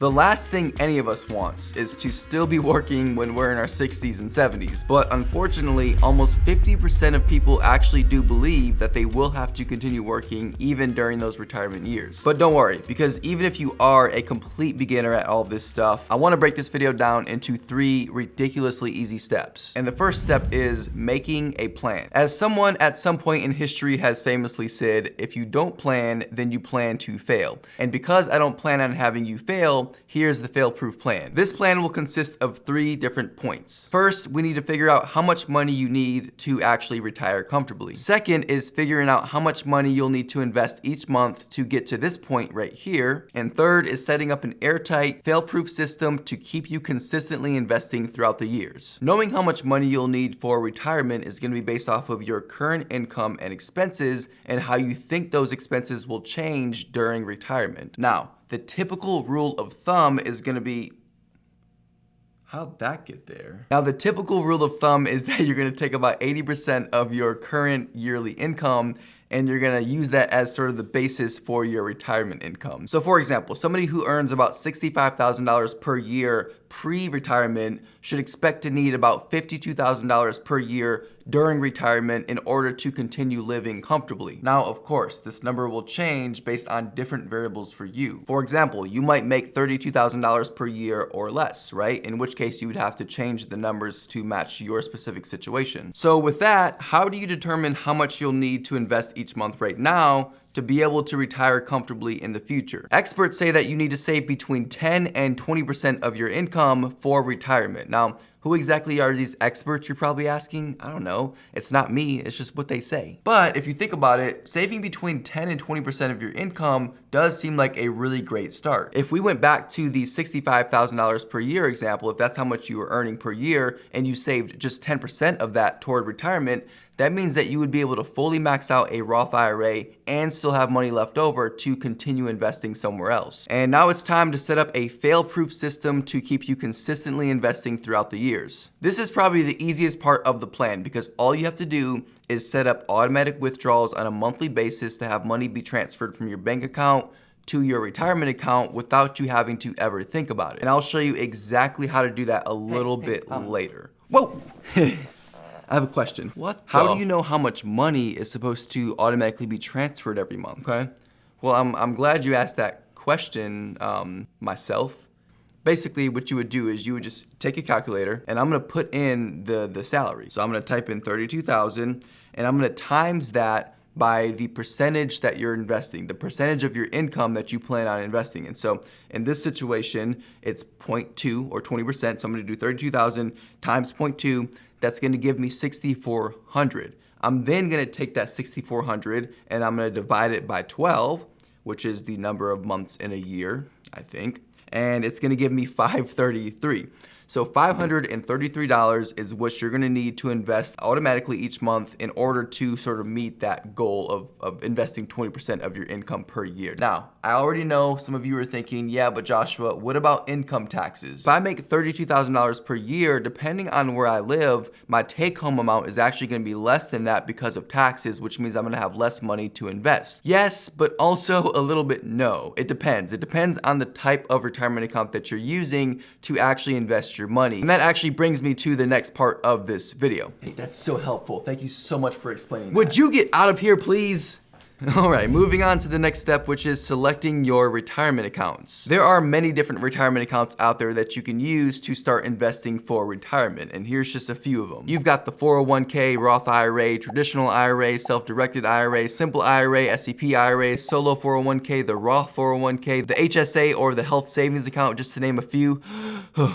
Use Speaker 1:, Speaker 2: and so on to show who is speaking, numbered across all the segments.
Speaker 1: The last thing any of us wants is to still be working when we're in our 60s and 70s, but unfortunately, almost 50% of people actually do believe that they will have to continue working even during those retirement years. But don't worry, because even if you are a complete beginner at all this stuff, I want to break this video down into 3 ridiculously easy steps. And the first step is making a plan. As someone at some point in history has famously said, if you don't plan, then you plan to fail. And because I don't plan on having you fail, here's the fail-proof plan. This plan will consist of 3 different points. First, we need to figure out how much money you need to actually retire comfortably. Second is figuring out how much money you'll need to invest each month to get to this point right here. And third is setting up an airtight, fail-proof system to keep you consistently investing throughout the years. Knowing how much money you'll need for retirement is going to be based off of your current income and expenses and how you think those expenses will change during retirement. Now, the typical rule of thumb is going to be, how'd that get there? Now, the typical rule of thumb is that you're going to take about 80% of your current yearly income and you're gonna use that as sort of the basis for your retirement income. So for example, somebody who earns about $65,000 per year pre-retirement should expect to need about $52,000 per year during retirement in order to continue living comfortably. Now, of course, this number will change based on different variables for you. For example, you might make $32,000 per year or less, right? In which case you would have to change the numbers to match your specific situation. So with that, how do you determine how much you'll need to invest each month right now to be able to retire comfortably in the future? Experts say that you need to save between 10 and 20% of your income for retirement. Now, who exactly are these experts, you're probably asking? I don't know. It's not me, it's just what they say. But if you think about it, saving between 10 and 20% of your income does seem like a really great start. If we went back to the $65,000 per year example, if that's how much you were earning per year and you saved just 10% of that toward retirement, that means that you would be able to fully max out a Roth IRA and still have money left over to continue investing somewhere else. And now it's time to set up a fail-proof system to keep you consistently investing throughout the years. This is probably the easiest part of the plan because all you have to do is set up automatic withdrawals on a monthly basis to have money be transferred from your bank account to your retirement account without you having to ever think about it. And I'll show you exactly how to do that a little bit later. Whoa! I have a question. How do you know how much money is supposed to automatically be transferred every month? Okay. Well, I'm glad you asked that question myself. Basically, what you would do is you would just take a calculator and I'm gonna put in the salary. So I'm gonna type in 32,000 and I'm gonna times that by the percentage that you're investing, the percentage of your income that you plan on investing in. So in this situation, it's 0.2 or 20%. So I'm gonna do 32,000 times 0.2. That's gonna give me 6,400. I'm then gonna take that 6,400 and I'm gonna divide it by 12, which is the number of months in a year, I think. And it's gonna give me 533. So $533 is what you're gonna need to invest automatically each month in order to sort of meet that goal of investing 20% of your income per year. Now, I already know some of you are thinking, yeah, but Joshua, what about income taxes? If I make $32,000 per year, depending on where I live, my take-home amount is actually gonna be less than that because of taxes, which means I'm gonna have less money to invest. Yes, but also a little bit no. It depends. It depends on the type of retirement account that you're using to actually invest your money. And that actually brings me to the next part of this video. Hey, that's so helpful. Thank you so much for explaining that. Would you get out of here, please? All right, moving on to the next step, which is selecting your retirement accounts. There are many different retirement accounts out there that you can use to start investing for retirement, and here's just a few of them. You've got the 401k, Roth IRA, traditional IRA, self-directed IRA, simple IRA, SEP IRA, solo 401k, the Roth 401k, the HSA or the health savings account, just to name a few.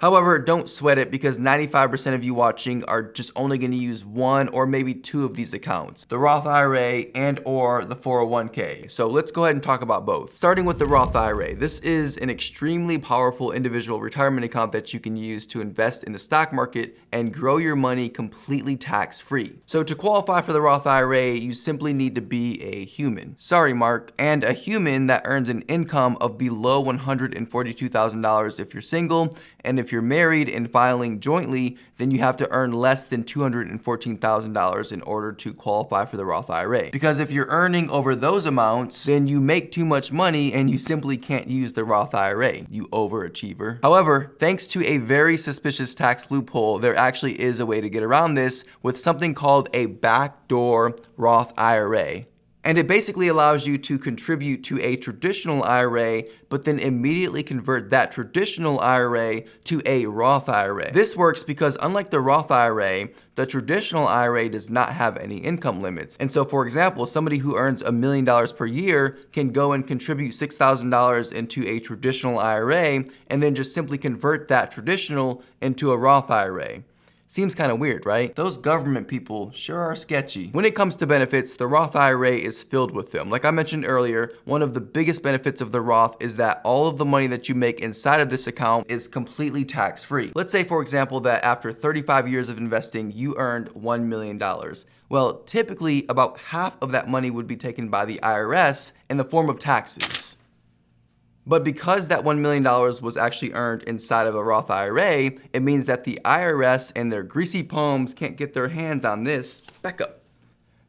Speaker 1: However, don't sweat it because 95% of you watching are just only gonna use one or maybe two of these accounts, the Roth IRA and or the 401k. So let's go ahead and talk about both. Starting with the Roth IRA. This is an extremely powerful individual retirement account that you can use to invest in the stock market and grow your money completely tax-free. So to qualify for the Roth IRA, you simply need to be a human. Sorry, Mark. And a human that earns an income of below $142,000 if you're single, and if you're married and filing jointly, then you have to earn less than $214,000 in order to qualify for the Roth IRA. Because if you're earning over those amounts, then you make too much money and you simply can't use the Roth IRA, you overachiever. However, thanks to a very suspicious tax loophole, there actually is a way to get around this with something called a backdoor Roth IRA. And it basically allows you to contribute to a traditional IRA, but then immediately convert that traditional IRA to a Roth IRA. This works because unlike the Roth IRA, the traditional IRA does not have any income limits. And so, for example, somebody who earns $1 million per year can go and contribute $6,000 into a traditional IRA and then just simply convert that traditional into a Roth IRA. Seems kind of weird, right? Those government people sure are sketchy. When it comes to benefits, the Roth IRA is filled with them. Like I mentioned earlier, one of the biggest benefits of the Roth is that all of the money that you make inside of this account is completely tax-free. Let's say, for example, that after 35 years of investing, you earned $1 million. Well, typically about half of that money would be taken by the IRS in the form of taxes. But because that $1 million was actually earned inside of a Roth IRA, it means that the IRS and their greasy palms can't get their hands on this. Back up.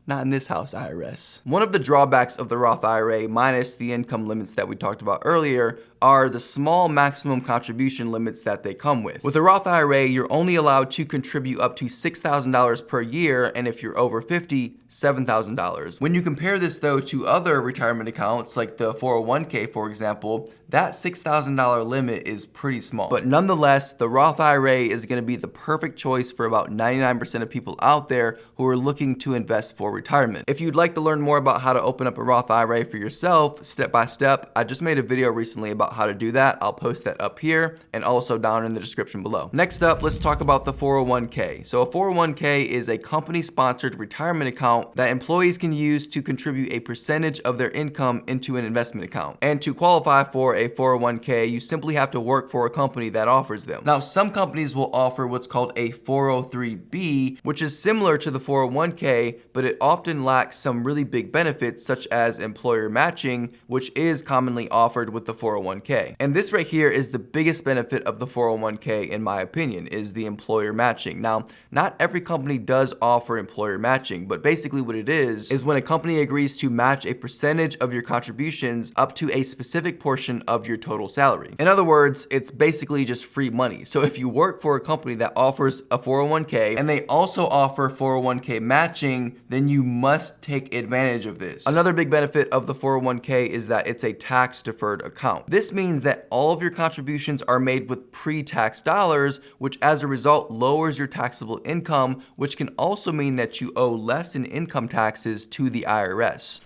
Speaker 1: Not in this house, IRS. One of the drawbacks of the Roth IRA, minus the income limits that we talked about earlier, are the small maximum contribution limits that they come with. With a Roth IRA, you're only allowed to contribute up to $6,000 per year, and if you're over 50, $7,000. When you compare this though to other retirement accounts, like the 401k for example, that $6,000 limit is pretty small. But nonetheless, the Roth IRA is gonna be the perfect choice for about 99% of people out there who are looking to invest for retirement. If you'd like to learn more about how to open up a Roth IRA for yourself, step by step, I just made a video recently about how to do that. I'll post that up here and also down in the description below. Next up, let's talk about the 401k. So a 401k is a company-sponsored retirement account that employees can use to contribute a percentage of their income into an investment account. And to qualify for a 401k, you simply have to work for a company that offers them. Now, some companies will offer what's called a 403b, which is similar to the 401k, but it often lacks some really big benefits such as employer matching, which is commonly offered with the 401k. And this right here is the biggest benefit of the 401k in my opinion, is the employer matching. Now, not every company does offer employer matching, but basically what it is when a company agrees to match a percentage of your contributions up to a specific portion of your total salary. In other words, it's basically just free money. So if you work for a company that offers a 401k and they also offer 401k matching, then you must take advantage of this. Another big benefit of the 401k is that it's a tax deferred account. This means that all of your contributions are made with pre-tax dollars, which as a result lowers your taxable income, which can also mean that you owe less in income taxes to the IRS.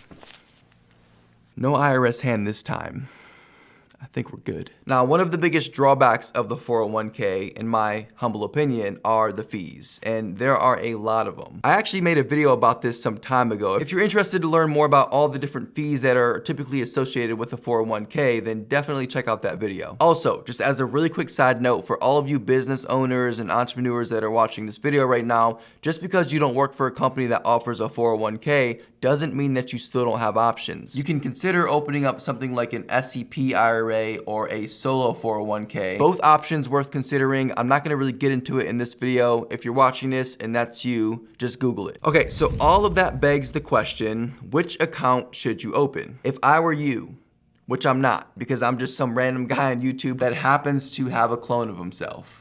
Speaker 1: No IRS hand this time. I think we're good. Now, one of the biggest drawbacks of the 401k, in my humble opinion, are the fees, and there are a lot of them. I actually made a video about this some time ago. If you're interested to learn more about all the different fees that are typically associated with the 401k, then definitely check out that video. Also, just as a really quick side note, for all of you business owners and entrepreneurs that are watching this video right now, just because you don't work for a company that offers a 401k doesn't mean that you still don't have options. You can consider opening up something like an SEP IRA or a solo 401k. Both options worth considering. I'm not gonna really get into it in this video. If you're watching this and that's you, just Google it. Okay, so all of that begs the question, which account should you open? If I were you, which I'm not, because I'm just some random guy on YouTube that happens to have a clone of himself.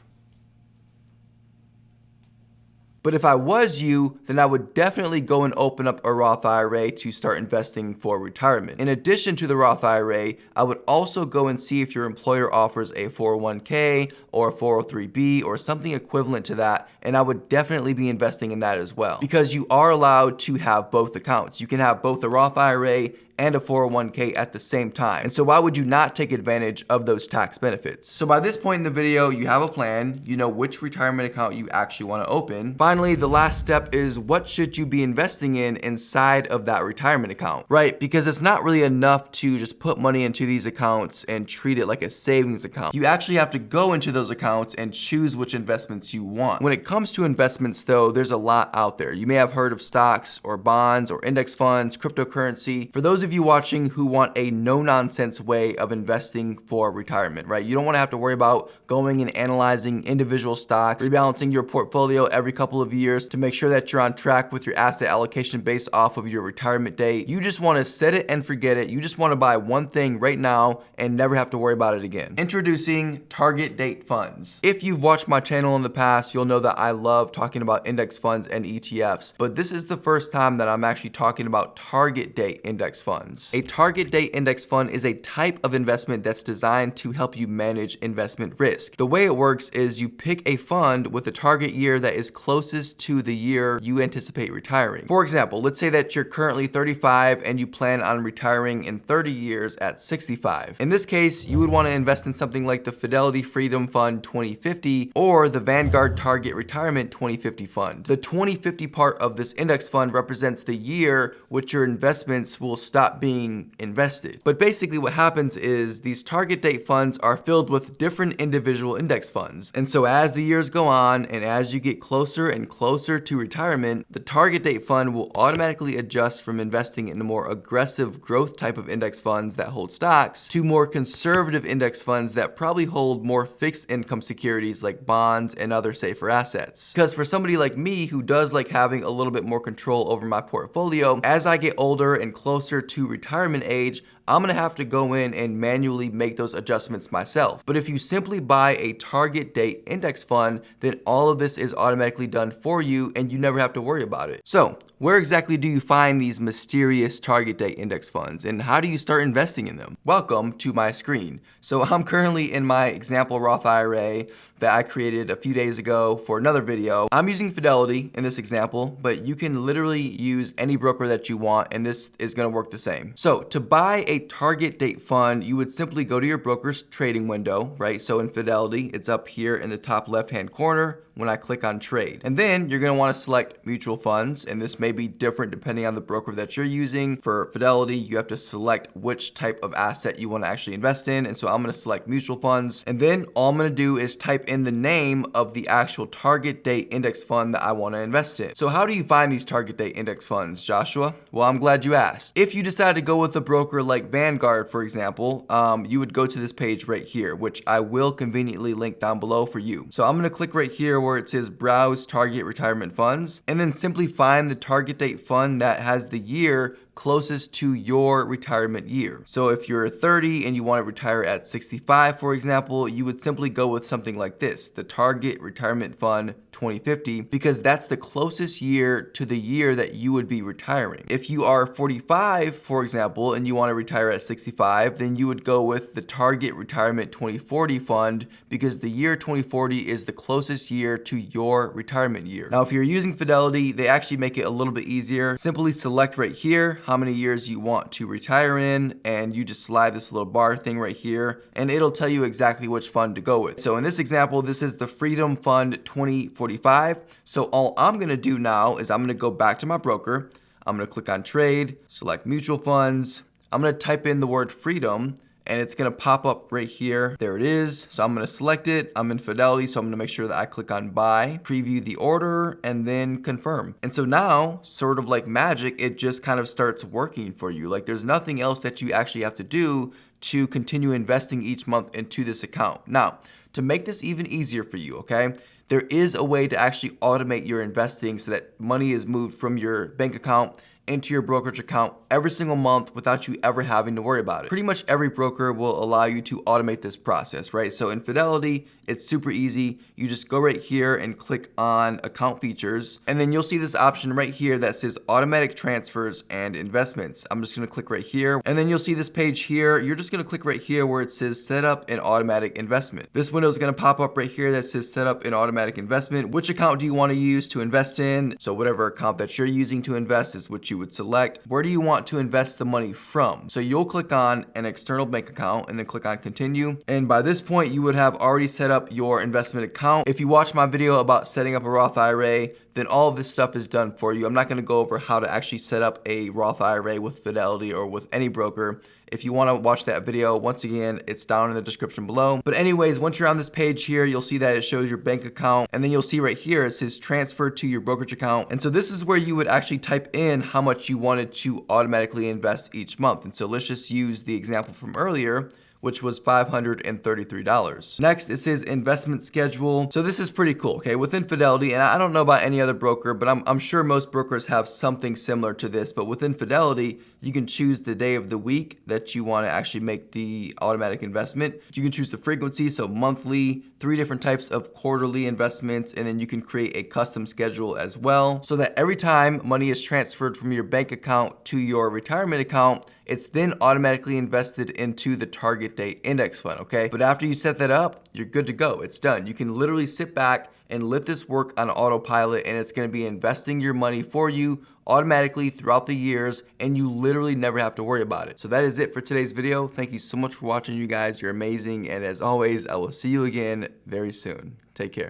Speaker 1: But if I was you, then I would definitely go and open up a Roth IRA to start investing for retirement. In addition to the Roth IRA, I would also go and see if your employer offers a 401k or a 403b or something equivalent to that, and I would definitely be investing in that as well. Because you are allowed to have both accounts. You can have both a Roth IRA and a 401k at the same time. And so why would you not take advantage of those tax benefits? So by this point in the video, you have a plan, you know which retirement account you actually want to open. Finally, the last step is what should you be investing in inside of that retirement account, right? Because it's not really enough to just put money into these accounts and treat it like a savings account. You actually have to go into those accounts and choose which investments you want. When it comes to investments though, there's a lot out there. You may have heard of stocks or bonds or index funds, cryptocurrency. For those of of you watching who want a no-nonsense way of investing for retirement, right? You don't want to have to worry about going and analyzing individual stocks, rebalancing your portfolio every couple of years to make sure that you're on track with your asset allocation based off of your retirement date. You just want to set it and forget it. You just want to buy one thing right now and never have to worry about it again. Introducing target date funds. If you've watched my channel in the past, you'll know that I love talking about index funds and ETFs, but this is the first time that I'm actually talking about target date index funds. A target date index fund is a type of investment that's designed to help you manage investment risk. The way it works is you pick a fund with a target year that is closest to the year you anticipate retiring. For example, let's say that you're currently 35 and you plan on retiring in 30 years at 65. In this case, you would want to invest in something like the Fidelity Freedom Fund 2050 or the Vanguard Target Retirement 2050 Fund. The 2050 part of this index fund represents the year which your investments will stop being invested. But basically what happens is these target date funds are filled with different individual index funds. And so as the years go on and as you get closer and closer to retirement, the target date fund will automatically adjust from investing in a more aggressive growth type of index funds that hold stocks to more conservative index funds that probably hold more fixed income securities like bonds and other safer assets. Because for somebody like me who does like having a little bit more control over my portfolio, as I get older and closer to retirement age, I'm gonna have to go in and manually make those adjustments myself. But if you simply buy a target date index fund, then all of this is automatically done for you and you never have to worry about it. So where exactly do you find these mysterious target date index funds and how do you start investing in them? Welcome to my screen. So I'm currently in my example Roth IRA that I created a few days ago for another video. I'm using Fidelity in this example, but you can literally use any broker that you want and this is gonna work the same. So to buy a target date fund, you would simply go to your broker's trading window, right? So in Fidelity, it's up here in the top left-hand corner when I click on trade. And then you're gonna wanna select mutual funds, and this may be different depending on the broker that you're using. For Fidelity, you have to select which type of asset you wanna actually invest in, and so I'm gonna select mutual funds. And then all I'm gonna do is type in the name of the actual target date index fund that I wanna invest in. So how do you find these target date index funds, Joshua? Well, I'm glad you asked. If you decide to go with a broker like Vanguard, for example, you would go to this page right here, which I will conveniently link down below for you. So I'm gonna click right here where it says browse target retirement funds, and then simply find the target date fund that has the year closest to your retirement year. So if you're 30 and you want to retire at 65, for example, you would simply go with something like this, the Target Retirement Fund 2050, because that's the closest year to the year that you would be retiring. If you are 45, for example, and you want to retire at 65, then you would go with the Target Retirement 2040 Fund because the year 2040 is the closest year to your retirement year. Now, if you're using Fidelity, they actually make it a little bit easier. Simply select right here how many years you want to retire in, and you just slide this little bar thing right here, and it'll tell you exactly which fund to go with. So in this example, this is the Freedom Fund 2045. So all I'm gonna do now is I'm gonna go back to my broker. I'm gonna click on trade, select mutual funds. I'm gonna type in the word freedom, and it's gonna pop up right here. There it is. So I'm gonna select it. I'm in Fidelity, so I'm gonna make sure that I click on buy, preview the order, and then confirm. And so now, sort of like magic, it just kind of starts working for you. Like there's nothing else that you actually have to do to continue investing each month into this account. Now, to make this even easier for you, okay? There is a way to actually automate your investing so that money is moved from your bank account into your brokerage account every single month without you ever having to worry about it. Pretty much every broker will allow you to automate this process, right? So in Fidelity, it's super easy. You just go right here and click on account features, and then you'll see this option right here that says automatic transfers and investments. I'm just gonna click right here, and then you'll see this page here. You're just gonna click right here where it says set up an automatic investment. This window is gonna pop up right here that says set up an automatic investment. Which account do you wanna use to invest in? So whatever account that you're using to invest is what you would select. Where do you want to invest the money from? So you'll click on an external bank account and then click on continue. And by this point, you would have already set up your investment account. If you watch my video about setting up a Roth IRA, then all of this stuff is done for you. I'm not going to go over how to actually set up a Roth IRA with Fidelity or with any broker. If you want to watch that video, once again, it's down in the description below. But anyways, once you're on this page here, you'll see that it shows your bank account, and then you'll see right here, it says transfer to your brokerage account. And so this is where you would actually type in how much you wanted to automatically invest each month. And so let's just use the example from earlier, which was $533. Next, it says investment schedule. So this is pretty cool, okay? Within Fidelity, and I don't know about any other broker, but I'm sure most brokers have something similar to this, but within Fidelity, you can choose the day of the week that you want to actually make the automatic investment. You can choose the frequency, so monthly, 3 different types of quarterly investments, and then you can create a custom schedule as well, so that every time money is transferred from your bank account to your retirement account, it's then automatically invested into the target date index fund, okay? But after you set that up, you're good to go. It's done. You can literally sit back and let this work on autopilot, and it's going to be investing your money for you automatically throughout the years, and you literally never have to worry about it. So that is it for today's video. Thank you so much for watching, you guys. You're amazing, and as always, I will see you again very soon. Take care.